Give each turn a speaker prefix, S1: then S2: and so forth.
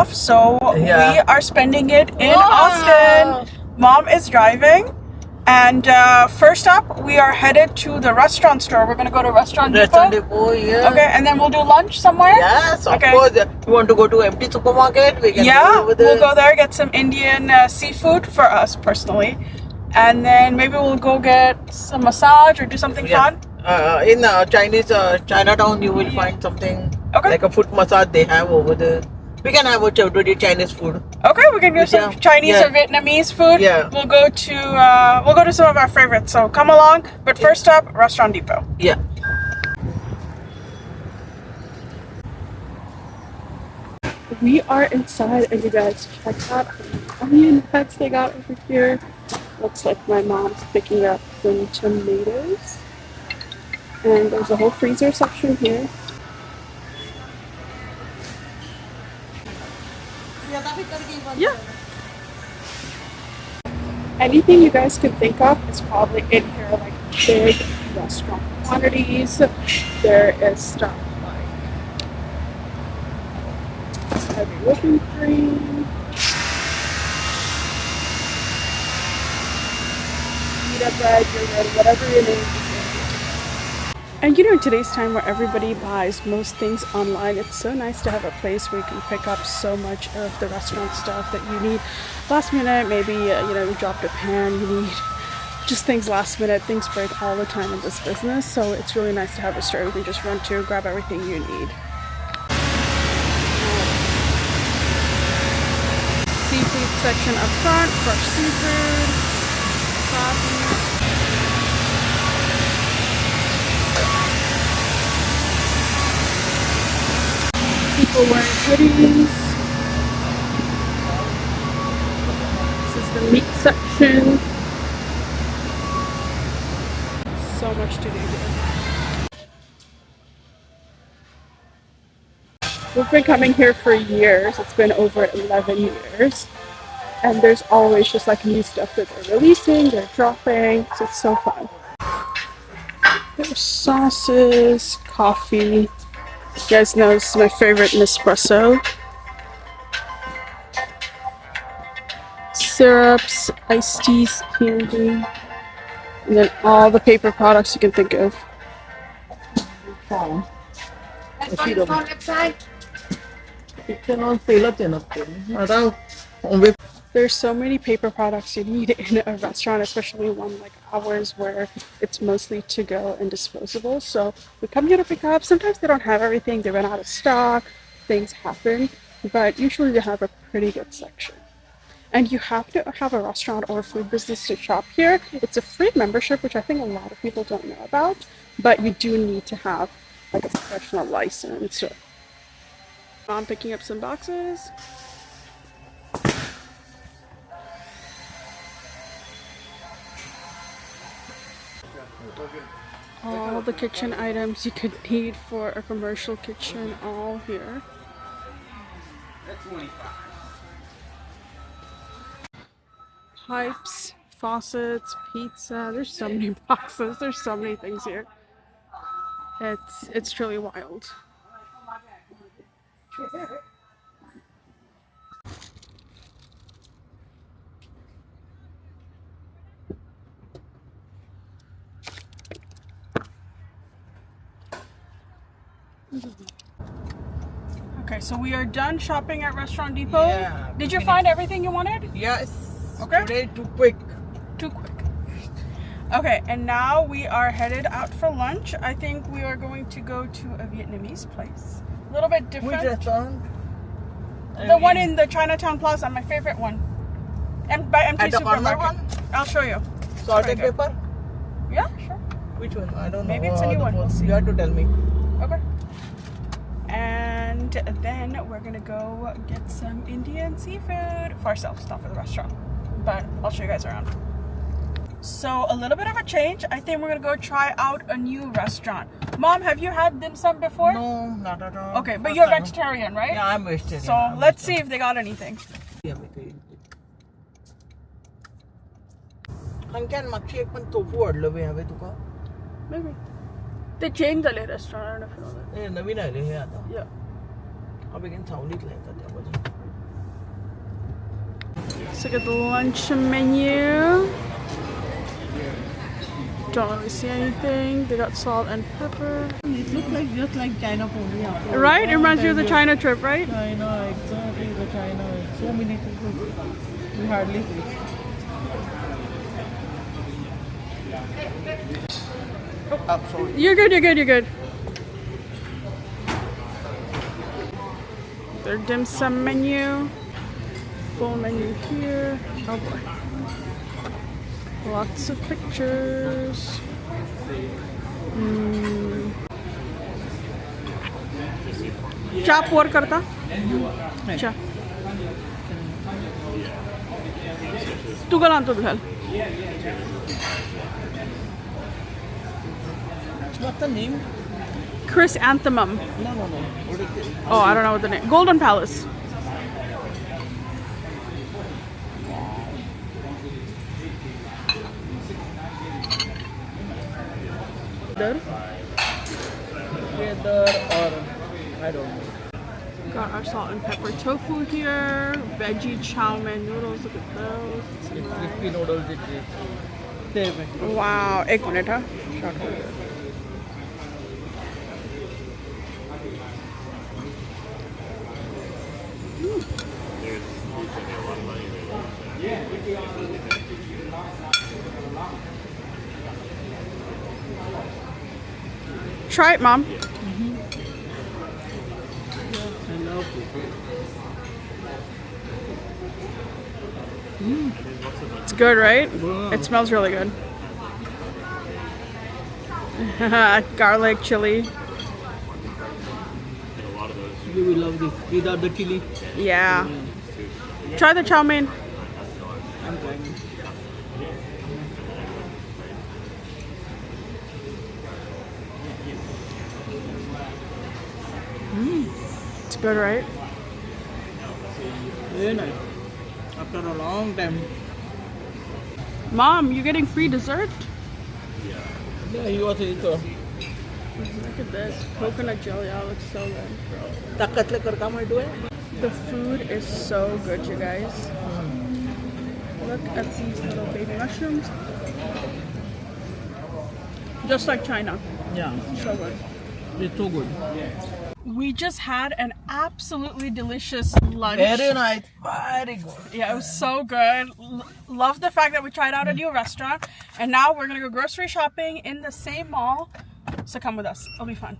S1: off, so we are spending it in Austin. Mom is driving, and first up, we are headed to the restaurant store. We're gonna go to Restaurant Depot.
S2: Yeah.
S1: Okay, and then we'll do lunch somewhere.
S2: Yes, of course. You want to go to empty supermarket? We can go over there.
S1: We'll go there, get some Indian seafood for us personally, and then maybe we'll go get some massage or do something fun.
S2: In Chinatown, you will find something like a foot massage they have over there. We can have a Chinese food. Okay, we can do some Chinese or Vietnamese food. Yeah. We'll go to some of our favorites. So come along. But first up, Restaurant Depot. Yeah.
S1: We are inside, and you guys check out the onion heads they got over here. Looks like my mom's picking up some tomatoes. And there's a whole freezer section here. Yeah. Anything you guys can think of is probably in here, like big restaurant quantities. There is stuff like heavy whipping cream, pita bread, yogurt, whatever you need. And you know, in today's time where everybody buys most things online, it's so nice to have a place where you can pick up so much of the restaurant stuff that you need last minute. Maybe, you dropped a pan, you need just things last minute. Things break all the time in this business, so it's really nice to have a store you can just run to, grab everything you need. Seafood section up front, fresh seafood, coffee. People wearing hoodies. This is the meat section. So much to do here. We've been coming here for years. It's been over 11 years. And there's always just like new stuff that they're releasing, they're dropping. So it's so fun. There's sauces, coffee. You guys know this is my favorite Nespresso. Syrups, iced teas, candy, and then all the paper products you can think of. There's so many paper products you need in a restaurant, especially one like ours where it's mostly to go and disposable. So we come here to pick up. Sometimes they don't have everything, they run out of stock, things happen, but usually they have a pretty good section. And you have to have a restaurant or a food business to shop here. It's a free membership, which I think a lot of people don't know about, but you do need to have like a professional license. So I'm picking up some boxes. All the kitchen items you could need for a commercial kitchen, all here. Pipes, faucets, pizza. There's so many boxes. There's so many things here. It's truly wild. Okay, so we are done shopping at Restaurant Depot.
S2: Yeah,
S1: did you find everything you wanted?
S2: Yes.
S1: Okay.
S2: Today too quick.
S1: Too quick. Okay, and now we are headed out for lunch. I think we are going to go to a Vietnamese place. A little bit different.
S2: Which restaurant?
S1: The one in the Chinatown Plaza, my favorite one. By MT Supermarket. One? I'll show you.
S2: Salt and pepper?
S1: Yeah, sure.
S2: Which one? I don't know.
S1: Maybe it's a new one. We'll see.
S2: You have to tell me.
S1: Okay. And then we're gonna go get some Indian seafood for ourselves, not for the restaurant. But I'll show you guys around. So a little bit of a change. I think we're gonna go try out a new restaurant. Mom, have you had dim sum before?
S2: No, not at all.
S1: Okay, but you're vegetarian, right?
S2: Yeah, I'm vegetarian.
S1: So let's see if they got anything. Maybe. They changed the restaurant. I don't know if you know that. Yeah. Let's look at the lunch menu. Don't really see anything. They got salt and pepper.
S2: It looks like just like China only.
S1: Right? It reminds you of the China trip, right?
S2: China, exactly the China. So many people. We hardly see. Oh, sorry.
S1: You're good, you're good, you're good. Their dim sum menu. Full menu here. Oh boy. Lots of pictures. क्या pour करता? अच्छा. तू कल आणतो बिहाल.
S2: What's the name?
S1: Chrysanthemum.
S2: No. What is it?
S1: Oh, I don't know what the name. Golden Palace.
S2: Together or I don't know.
S1: Got our salt and pepper tofu here. Veggie chow mein noodles. Look at those. It's
S2: Crispy noodles it is. There, man.
S1: Wow. Ek minute, huh? Short hold. Try it, Mom.
S2: I love it.
S1: It's good, right?
S2: Wow.
S1: It smells really good. Garlic, chili.
S2: You will love this. Without the chili.
S1: Yeah. Try the chow mein.
S2: I'm trying.
S1: It's good, right?
S2: Very nice. After a long time.
S1: Mom, you're getting free dessert?
S2: Yeah, he was eating.
S1: Look at this. Coconut jelly. Oh, it looks so good.
S2: Takatla karka mai do hai.
S1: The food is so good, you guys. Look at these little baby mushrooms. Just like China.
S2: Yeah,
S1: So good.
S2: it's so good.
S1: We just had an absolutely delicious lunch.
S2: Very nice. Very good.
S1: Yeah, it was so good. Love the fact that we tried out a new restaurant. And now we're going to go grocery shopping in the same mall. So come with us. It'll be fun.